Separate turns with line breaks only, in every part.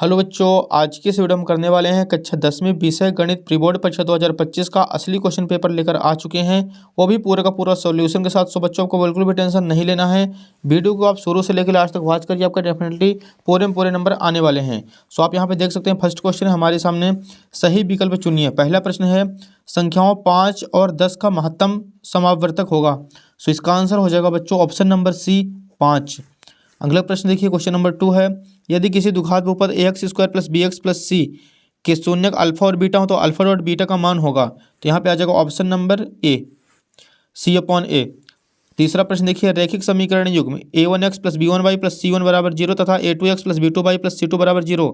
Hello बच्चों, आज की इस वीडियो में करने वाले हैं कक्षा 10वीं विषय गणित प्री बोर्ड परीक्षा 2025 का असली क्वेश्चन पेपर लेकर आ चुके हैं। वो भी पूरा का पूरा सॉल्यूशन के साथ। सो बच्चों को बिल्कुल भी टेंशन नहीं लेना है। वीडियो को आप शुरू से लेकर लास्ट तक वॉच करिए, आपका डेफिनेटली पूरे में पूरे नंबर आने वाले हैं। सो आप यहाँ पे देख सकते हैं फर्स्ट क्वेश्चन है हमारे सामने, सही विकल्प चुनिए। पहला प्रश्न है संख्याओं 5 और 10 का महत्तम समावर्तक होगा। सो इसका आंसर हो जाएगा बच्चों ऑप्शन नंबर सी 5। अगला प्रश्न देखिए, क्वेश्चन नंबर 2 है, यदि किसी द्विघात बहुपद ax square plus B X plus C के शून्यक अल्फा और बीटा हो तो अल्फा डॉट बीटा का मान होगा। तो यहाँ पे आ जाएगा option number A C upon A. तीसरा प्रश्न देखिए, रैखिक समीकरण युग्म a1x plus b1y plus c1 बराबर 0 तथा a2x plus b2y plus c2 बराबर 0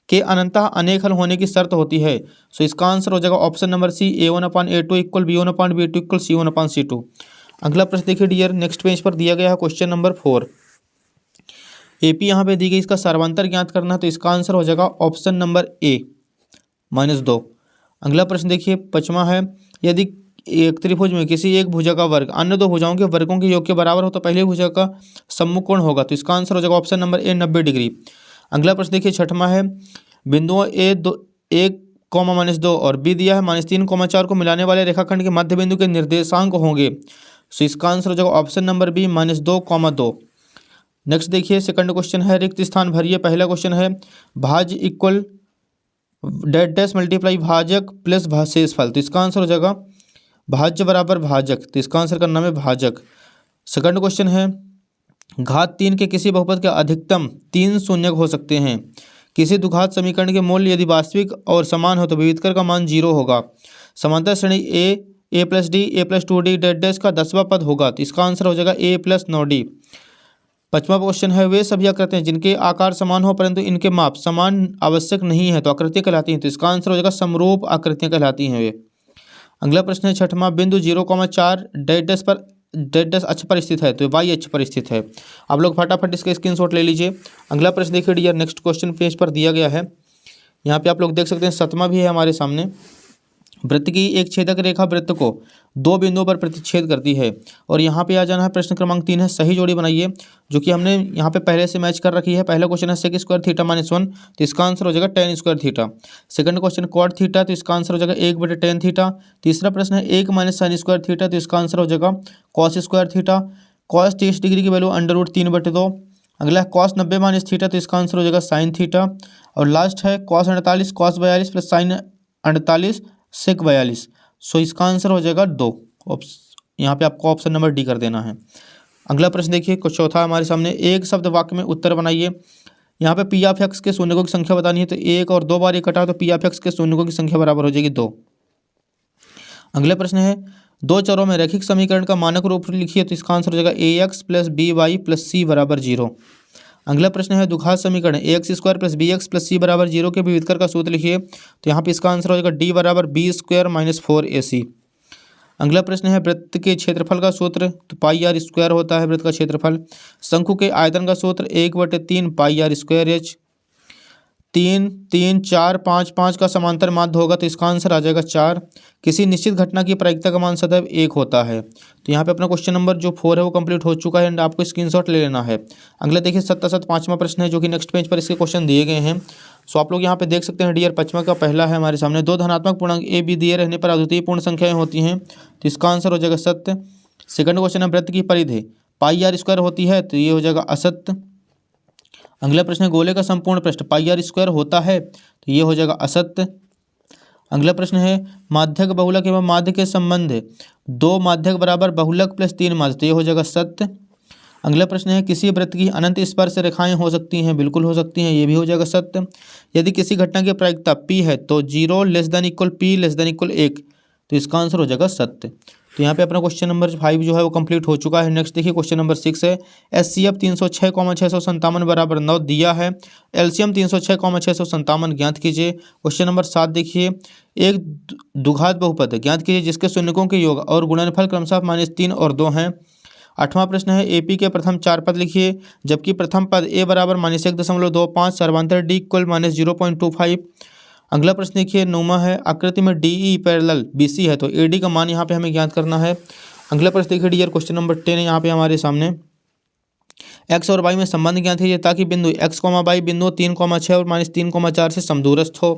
के अनंतः अनेक हल होने की शर्त होती है। सो इसका आंसर हो जाएगा ऑप्शन नंबर सी a1 अपान a2 इक्वल b1 अपान b2 इक्वल c1 अपान c2। अगला प्रश्न देखिए डियर, नेक्स्ट पेज पर दिया गया है क्वेश्चन नंबर 4। एपी यहाँ पे दी गई, इसका सर्वांतर ज्ञात करना है। तो इसका आंसर हो जाएगा ऑप्शन नंबर ए -2। अगला प्रश्न देखिए 5वां है, यदि एक त्रिभुज में किसी एक भुजा का वर्ग अन्य दो भुजाओं के वर्गों के योग के बराबर हो तो पहले भुजा का सम्मुख कोण होगा। तो इसका आंसर हो जाएगा ऑप्शन नंबर ए 90 डिग्री। अगला प्रश्न देखिए 6वां है, बिंदुओं ए 1, -2 और बी दिया है -3, 4 को मिलाने वाले रेखाखंड के मध्य बिंदु के निर्देशांक होंगे। सो इसका आंसर हो जाएगा ऑप्शन नंबर बी -2, 2। नेक्स्ट देखिए सेकंड क्वेश्चन है, रिक्त स्थान भरिए। पहला क्वेश्चन है, भाज्य इक्वल डेट डैश मल्टीप्लाई भाजक प्लस शेषफल। तो इसका आंसर हो जाएगा भाज्य बराबर भाजक। तो इसका आंसर करना है भाजक। सेकंड क्वेश्चन है, घात 3 के किसी बहुपद के अधिकतम 3 शून्यक हो सकते हैं। किसी द्विघात समीकरण के मूल्य यदि वास्तविक और समान हो तो विविधकर का मान 0 होगा। समांतर श्रेणी A plus D A plus 2d डेट डैश का 10वां पद होगा। तो इसका आंसर हो जाएगा ए प्लस 9d। 5वां क्वेश्चन है, वे सभी आकृतियां जिनके आकार समान हो परंतु इनके माप समान आवश्यक नहीं है तो आकृतियां कहलाती हैं। तो इसका आंसर हो जाएगा समरूप आकृतियां कहलाती हैं वे। अगला प्रश्न है 6वां, बिंदु 0,4 डेट डैश अक्ष पर स्थित है तो वाई अक्ष पर स्थित है। आप लोग फटाफट इसका स्क्रीनशॉट ले लीजिए। अगला प्रश्न देखिए डियर, नेक्स्ट क्वेश्चन पेज पर दिया गया है। यहाँ पे आप लोग देख सकते हैं 7वां भी है हमारे सामने, वृत्त की एक छेदक रेखा वृत्त को 2 बिंदुओं पर प्रतिच्छेद करती है। और यहाँ पे आ जाना है प्रश्न क्रमांक 3 है, सही जोड़ी बनाइए, जो कि हमने यहाँ पे पहले से मैच कर रखी है। पहला क्वेश्चन है सेक स्क्वायर थीटा -1। तो इसका आंसर हो जाएगा tan square theta. Second question cot theta. तो इसका आंसर हो जाएगा 1/tan थीटा। तीसरा प्रश्न है 1 - sin स्क्वायर थीटा। तो इसका आंसर हो जाएगा cos square theta. Cos 30 degree की वैल्यू √3/2। अगला है कॉस 90 - थीटा। तो इसका आंसर हो जाएगा साइन थीटा। और लास्ट है कॉस 48 cos 42 प्लस साइन 48 सेक 42। सो इसका आंसर हो जाएगा 2। यहाँ पे आपको ऑप्शन नंबर डी कर देना है। अगला प्रश्न देखिए चौथा हमारे सामने, एक शब्द वाक्य में उत्तर बनाइए। यहाँ पे पी ऑफ एक्स के शून्यकों की संख्या बतानी है। तो 1 और 2 बार ये कटा तो पी ऑफ एक्स के शून्यकों की संख्या बराबर हो जाएगी 2। अगला प्रश्न है, दो चरों में रैखिक समीकरण का मानक रूप लिखिए। तो इसका आंसर हो जाएगा ax plus by plus c बराबर 0। अगला प्रश्न है, द्विघात समीकरण ax square plus bx plus c बराबर 0 के विविधकर का सूत्र लिखिए। तो यहाँ पे इसका आंसर हो जाएगा d बराबर b स्क्वायर -4ac। अगला प्रश्न है, वृत्त के क्षेत्रफल का सूत्र। तो पाई आर स्क्वायर होता है वृत्त का क्षेत्रफल। शंकु के आयतन का सूत्र 1/3 पाई आर स्क्वायर एच। 3, 3, 4, 5, 5 का समांतर माध्य होगा। तो इसका आंसर आ जाएगा 4। किसी निश्चित घटना की प्रायिकता का मान सदैव 1 होता है। तो यहाँ पे अपना क्वेश्चन नंबर जो 4 है वो कंप्लीट हो चुका है एंड आपको स्क्रीनशॉट ले लेना है। अगला देखिए 5वां प्रश्न है, जो कि नेक्स्ट पेज पर इसके क्वेश्चन दिए गए हैं। सो आप लोग यहाँ पे देख सकते हैं डियर, 5वां का पहला है हमारे सामने, 2 धनात्मक पूर्णांक ए बी दिए रहने पर अद्वितीय पूर्ण संख्याएं होती हैं। तो इसका आंसर हो जाएगा सत्य। सेकंड क्वेश्चन है, वृत्त की परिधि पाई आर स्क्वायर होती है। तो ये हो जाएगा असत्य। अगला प्रश्न है, गोले का संपूर्ण पृष्ठ पाई आर स्क्वायर होता है। तो ये हो जाएगा असत्य। अगला प्रश्न है, माध्यक बहुलक एवं माध्य के संबंध 2 माध्यक बराबर बहुलक प्लस 3 माध्य। तो ये हो जाएगा सत्य। अगला प्रश्न है, किसी वृत्त की अनंत स्पर्श रेखाएं हो सकती हैं। बिल्कुल हो सकती हैं, ये भी हो जाएगा सत्य। यदि किसी घटना की प्रायिकता p है तो 0 ≤ p ≤ 1। तो इसका आंसर हो जाएगा सत्य। तो यहाँ पे अपना क्वेश्चन नंबर 5 जो है वो कंप्लीट हो चुका है। नेक्स्ट देखिए क्वेश्चन नंबर 6 है, HCF 306,657 बराबर 9 दिया है। LCM 306,657 ज्ञात कीजिए। क्वेश्चन नंबर 7 देखिए, एक द्विघात बहुपद ज्ञात कीजिए जिसके शून्यकों के योग और गुणनफल क्रमशः -3 और 2 हैं। 8वां प्रश्न है, AP के प्रथम 4 पद लिखिए जबकि प्रथम पद a बराबर -1.25 सर्वांतर d इक्वल -0.25। अगला प्रश्न देखिए 9वां है, आकृति में DE पैरेलल BC है तो AD का मान यहाँ पे हमें ज्ञात करना है। अगला प्रश्न देखिए डियर, क्वेश्चन नंबर 10 है यहाँ पे हमारे सामने, एक्स और वाई में संबंध ज्ञात कीजिए ताकि बिंदु x, y बिंदु 3,6 और -3,4 से समदूरस्थ हो।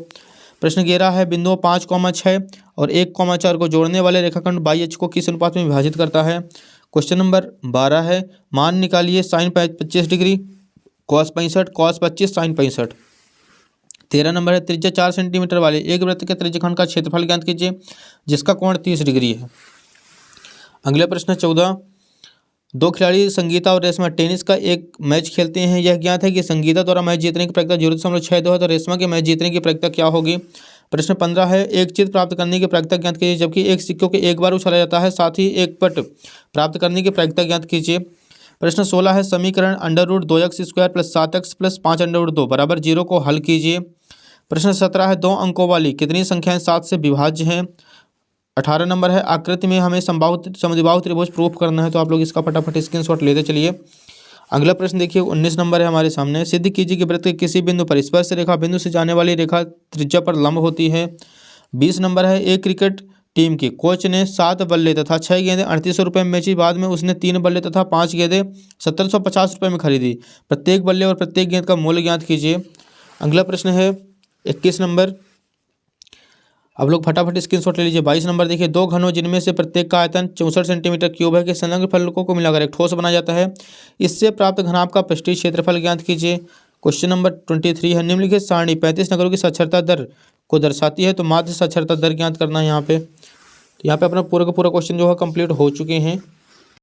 प्रश्न 11 है बिंदुओं 5,6 और 1,4 को जोड़ने वाले रेखाखंड बाई अक्ष को किस अनुपात में विभाजित करता है। क्वेश्चन नंबर 12 है मान निकालिए साइन 25 डिग्री, कॉस 65, कॉस 25, साइन 65। 13 नंबर है त्रिज्या 4 सेंटीमीटर वाले एक वृत्त के त्रिज्यखंड का क्षेत्रफल ज्ञात कीजिए जिसका कोण 30 डिग्री है। अगला प्रश्न 14, दो खिलाड़ी संगीता और रेशमा टेनिस का एक मैच खेलते हैं। यह ज्ञात है कि संगीता द्वारा मैच जीतने की प्रायिकता 0.62 है तो रेशमा के मैच जीतने की प्रायिकता क्या होगी। प्रश्न 15 है एक चित्र प्राप्त करने की प्रायिकता ज्ञात कीजिए जबकि एक सिक्कों के एक बार उछाला जाता है, साथ ही एक पट प्राप्त करने की प्रायिकता ज्ञात कीजिए। प्रश्न 16 है समीकरण √2x² + 7x + 5√2 = 0 को हल कीजिए। प्रश्न 17 है दो अंकों वाली कितनी संख्याएं 7 से विभाज्य हैं। 18 नंबर है आकृति में हमें समद्विबाहु त्रिभुज प्रूफ करना है तो आप लोग इसका फटाफट स्क्रीनशॉट लेते चलिए। अगला प्रश्न देखिए 19 नंबर है हमारे सामने, सिद्ध कीजिए कि वृत्त के किसी बिंदु पर स्पर्श रेखा बिंदु से जाने वाली रेखा त्रिज्या पर लंब होती है। 20 नंबर है एक क्रिकेट टीम के कोच ने 7 बल्ले तथा 6 गेंदें 3800 रुपये में बेची, बाद में उसने 3 बल्ले तथा 5 गेंदें 1750 रुपये में खरीदी। प्रत्येक बल्ले और प्रत्येक गेंद का मूल्य ज्ञात कीजिए। अगला प्रश्न है 21 नंबर, अब लोग फटाफट स्क्रीनशॉट ले लीजिए। 22 नंबर देखिए दो घनों जिनमें से प्रत्येक का आयतन 64 सेंटीमीटर क्यूब है के संलग्न फलकों को मिलाकर एक ठोस बनाया जाता है, इससे प्राप्त घनाभ का पृष्ठीय क्षेत्रफल ज्ञात कीजिए। क्वेश्चन नंबर 23 है निम्नलिखित सारणी 35 नगरों की साक्षरता दर को दर्शाती है तो माध्य साक्षरता दर ज्ञात करना है। यहाँ पे अपना पूरा का पूरा क्वेश्चन जो है कंप्लीट हो चुके हैं।